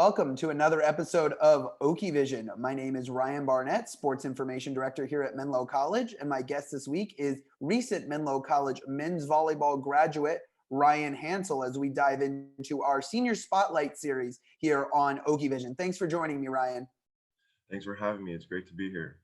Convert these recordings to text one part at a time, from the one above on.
welcome to another episode of OakieVision. My name is Ryan Barnett, Sports Information Director here at Menlo College, and my guest this week is recent Menlo College men's volleyball graduate, Ryan Hansell, as we dive into our Senior Spotlight series here on OakieVision. Thanks for joining me, Ryan. Thanks for having me. It's great to be here.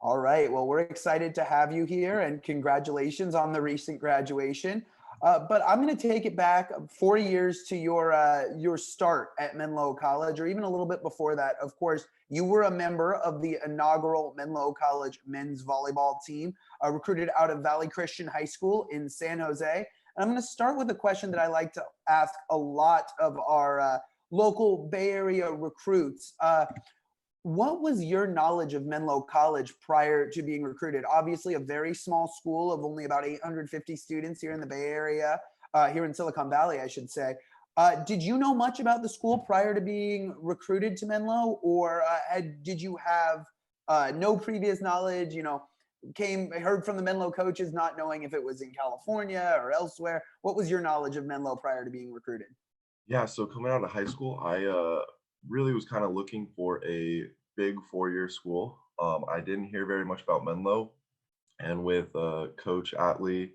All right, well, we're excited to have you here, and congratulations on the recent graduation. But I'm going to take it back 4 years to your start at Menlo College, or even a little bit before that. Of course, you were a member of the inaugural Menlo College men's volleyball team, recruited out of Valley Christian High School in San Jose. And I'm going to start with a question that I like to ask a lot of our local Bay Area recruits. What was your knowledge of Menlo College prior to being recruited? Obviously, a very small school of only about 850 students here in the Bay Area, here in Silicon Valley, I should say. Did you know much about the school prior to being recruited to Menlo, or did you have no previous knowledge? Heard from the Menlo coaches, not knowing if it was in California or elsewhere. What was your knowledge of Menlo prior to being recruited? Yeah, so coming out of high school, I really was kind of looking for a big 4-year school. I didn't hear very much about Menlo, and with Coach Atley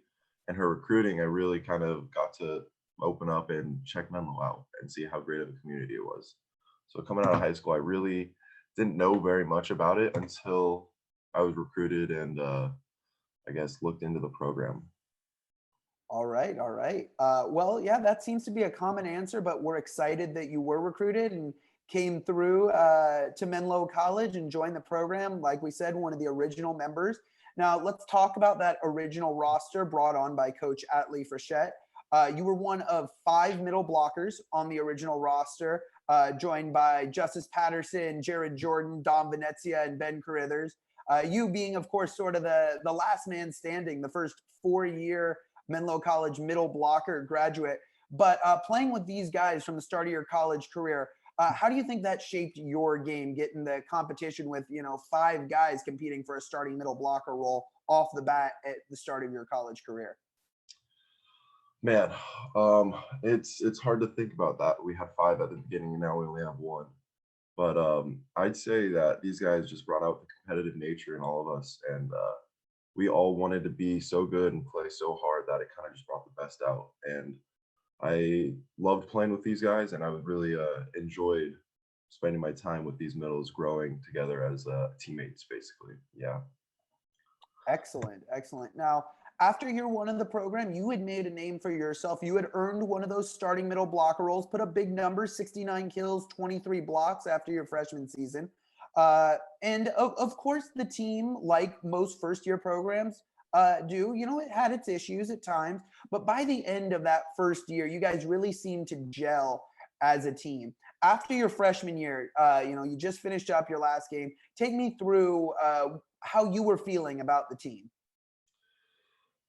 and her recruiting, I really kind of got to open up and check Menlo out and see how great of a community it was. So coming out of high school, I really didn't know very much about it until I was recruited and I guess looked into the program. All right, all right. Well, yeah, that seems to be a common answer, but we're excited that you were recruited and came through to Menlo College and joined the program. Like we said, one of the original members. Now, let's talk about that original roster brought on by Coach Atley Frechette. You were one of 5 middle blockers on the original roster, joined by Justice Patterson, Jared Jordan, Dom Venezia, and Ben Carithers. You being, of course, sort of the last man standing, the first 4-year Menlo College middle blocker graduate. But playing with these guys from the start of your college career, how do you think that shaped your game, getting the competition with 5 guys competing for a starting middle blocker role off the bat at the start of your college career? Man, it's hard to think about that. We had 5 at the beginning, and now we only have 1. But I'd say that these guys just brought out the competitive nature in all of us, and we all wanted to be so good and play so hard that it kind of just brought the best out. And I loved playing with these guys, and I really enjoyed spending my time with these middles, growing together as teammates, basically. Yeah. Excellent, excellent. Now, after year 1 of the program, you had made a name for yourself. You had earned one of those starting middle blocker roles, put up big numbers, 69 kills, 23 blocks after your freshman season. And of course, the team, like most first-year programs, it had its issues at times, but by the end of that first year, you guys really seemed to gel as a team. After your freshman year, you just finished up your last game. Take me through how you were feeling about the team.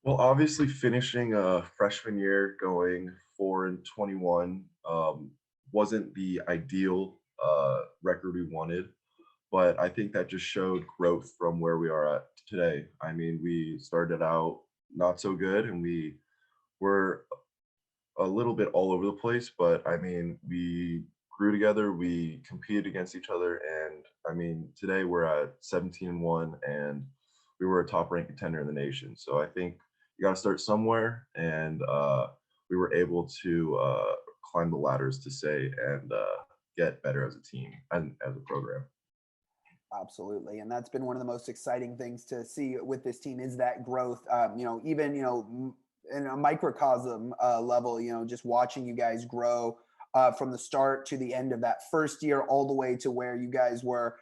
Well, obviously, finishing a freshman year going 4-21 wasn't the ideal record we wanted. But I think that just showed growth from where we are at today. I mean, we started out not so good, and we were a little bit all over the place. But I mean, we grew together, we competed against each other, and I mean, today we're at 17-1, and we were a top-ranked contender in the nation. So I think you got to start somewhere, and we were able to climb the ladders to say and get better as a team and as a program. Absolutely. And that's been one of the most exciting things to see with this team is that growth, even, in a microcosm level, just watching you guys grow from the start to the end of that first year, all the way to where you guys were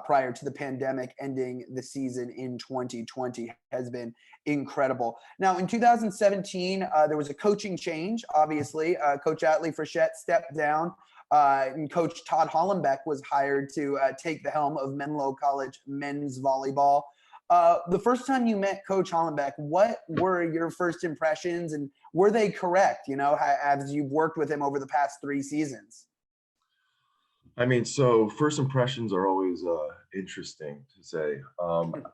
prior to the pandemic ending the season in 2020 has been incredible. Now, in 2017, there was a coaching change. Obviously, Coach Atley Frechette stepped down. And Coach Todd Hollenbeck was hired to take the helm of Menlo College men's volleyball. The first time you met Coach Hollenbeck, what were your first impressions, and were they correct, as you've worked with him over the past 3 seasons? I mean, so first impressions are always interesting to say.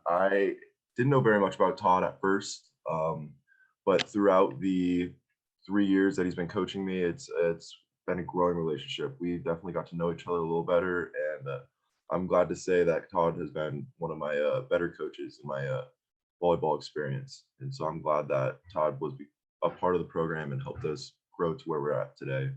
I didn't know very much about Todd at first, but throughout the 3 years that he's been coaching me, it's been a growing relationship. We definitely got to know each other a little better, and I'm glad to say that Todd has been one of my better coaches in my volleyball experience. And so I'm glad that Todd was a part of the program and helped us grow to where we're at today.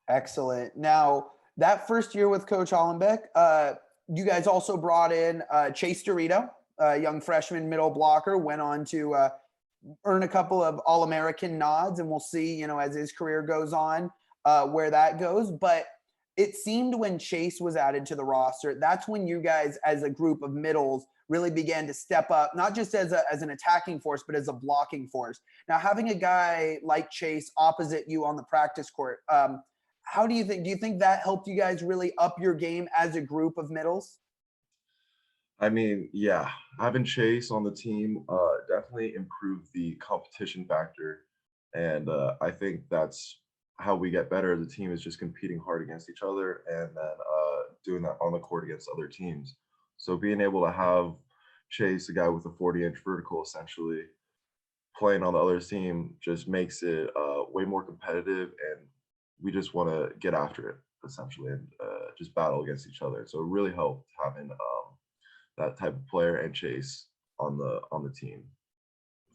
Excellent. Now, that first year with Coach Hollenbeck, you guys also brought in Chase Dorito, a young freshman middle blocker, went on to earn a couple of All-American nods, and we'll see, as his career goes on, where that goes. But it seemed when Chase was added to the roster, that's when you guys, as a group of middles, really began to step up, not just as an attacking force, but as a blocking force. Now, having a guy like Chase opposite you on the practice court, how do you think that helped you guys really up your game as a group of middles? I mean, yeah, having Chase on the team definitely improved the competition factor, and I think that's how we get better as a team is just competing hard against each other, and then doing that on the court against other teams. So being able to have Chase, a guy with a 40-inch vertical, essentially playing on the other team, just makes it way more competitive, and we just want to get after it essentially and just battle against each other. So it really helped having that type of player and Chase on the team.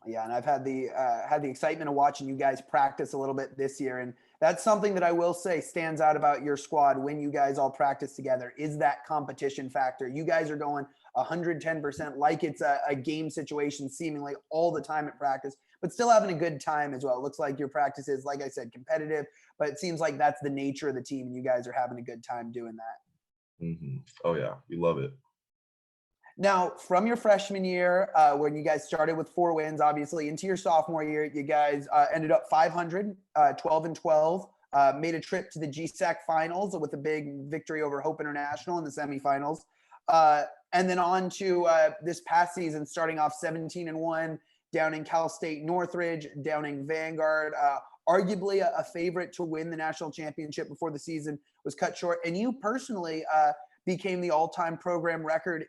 Yeah, and I've had the excitement of watching you guys practice a little bit this year, and that's something that I will say stands out about your squad when you guys all practice together is that competition factor. You guys are going 110% like it's a game situation seemingly all the time at practice, but still having a good time as well. It looks like your practice is, like I said, competitive, but it seems like that's the nature of the team, and you guys are having a good time doing that. Oh yeah, we love it. Now, from your freshman year, when you guys started with 4 wins, obviously, into your sophomore year, you guys ended up 500, 12-12, made a trip to the GSAC finals with a big victory over Hope International in the semifinals. And then on to this past season, starting off 17-1, downing Cal State Northridge, downing Vanguard, arguably a favorite to win the national championship before the season was cut short. And you personally became the all-time program record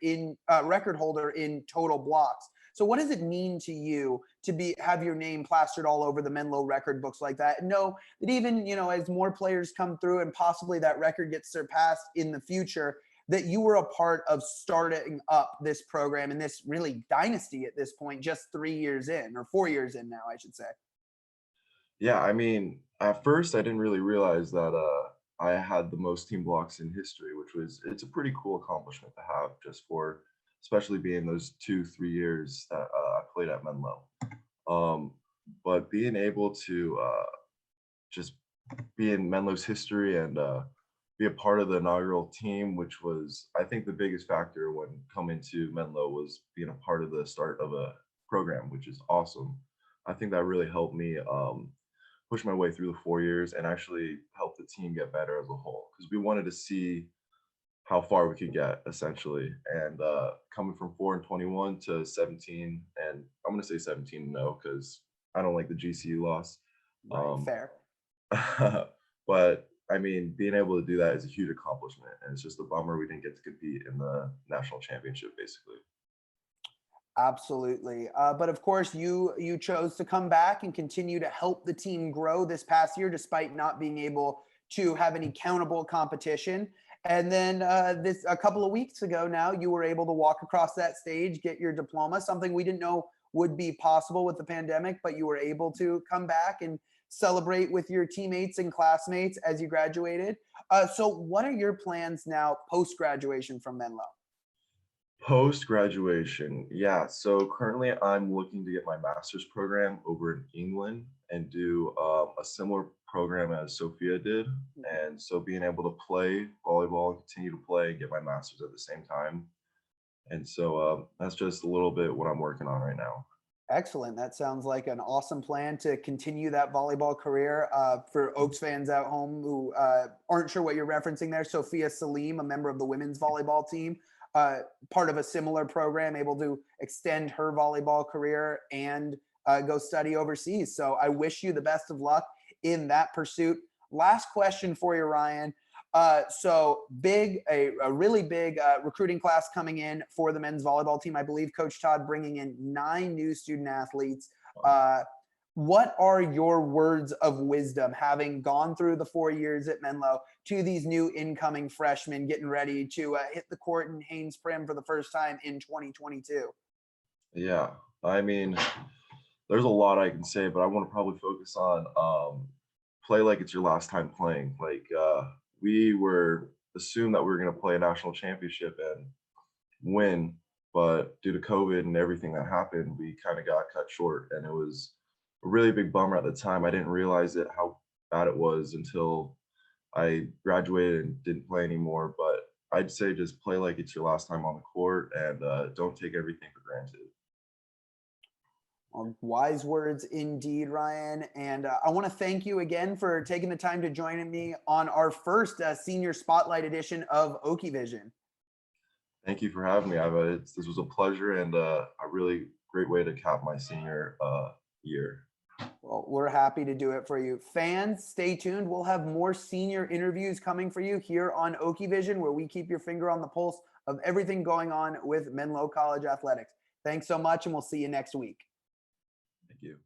holder in total blocks. So what does it mean to you to have your name plastered all over the Menlo record books like that? And know that even, as more players come through and possibly that record gets surpassed in the future, that you were a part of starting up this program and this really dynasty at this point, just 3 years in, or 4 years in now, I should say. Yeah, I mean, at first I didn't really realize that I had the most team blocks in history, it's a pretty cool accomplishment to have just for, especially being those 2-3 years that I played at Menlo. But being able to just be in Menlo's history and be a part of the inaugural team, which was, I think, the biggest factor when coming to Menlo was being a part of the start of a program, which is awesome. I think that really helped me push my way through the 4 years and actually help the team get better as a whole, because we wanted to see how far we could get essentially. And coming from 4-21 to 17, and I'm going to say 17-0 because I don't like the GCU loss. Right, fair. But I mean, being able to do that is a huge accomplishment, and it's just a bummer we didn't get to compete in the national championship, basically. Absolutely. But of course, you chose to come back and continue to help the team grow this past year, despite not being able to have any countable competition. And then a couple of weeks ago now, you were able to walk across that stage, get your diploma, something we didn't know would be possible with the pandemic, but you were able to come back and celebrate with your teammates and classmates as you graduated. So what are your plans now post-graduation from Menlo? Post graduation, yeah. So currently, I'm looking to get my master's program over in England and do a similar program as Sophia did. And so being able to play volleyball and continue to play and get my master's at the same time. And so that's just a little bit what I'm working on right now. Excellent. That sounds like an awesome plan to continue that volleyball career. For Oaks fans at home who aren't sure what you're referencing there, Sophia Salim, a member of the women's volleyball team, part of a similar program, able to extend her volleyball career and go study overseas. So I wish you the best of luck in that pursuit. Last question for you, Ryan. So a really big recruiting class coming in for the men's volleyball team. I believe Coach Todd bringing in 9 new student athletes. What are your words of wisdom, having gone through the 4 years at Menlo, to these new incoming freshmen getting ready to hit the court in Haynes Prim for the first time in 2022? Yeah, I mean, there's a lot I can say, but I want to probably focus on play like it's your last time playing. Like we were assumed that we were going to play a national championship and win, but due to COVID and everything that happened, we kind of got cut short, and it was a really big bummer at the time. I didn't realize it how bad it was until I graduated and didn't play anymore. But I'd say just play like it's your last time on the court and don't take everything for granted. Wise words indeed, Ryan. And I want to thank you again for taking the time to join me on our first senior spotlight edition of OakieVision. Thank you for having me. This was a pleasure and a really great way to cap my senior year. Well, we're happy to do it for you. Fans, stay tuned. We'll have more senior interviews coming for you here on OakieVision, where we keep your finger on the pulse of everything going on with Menlo College athletics. Thanks so much, and we'll see you next week. Thank you.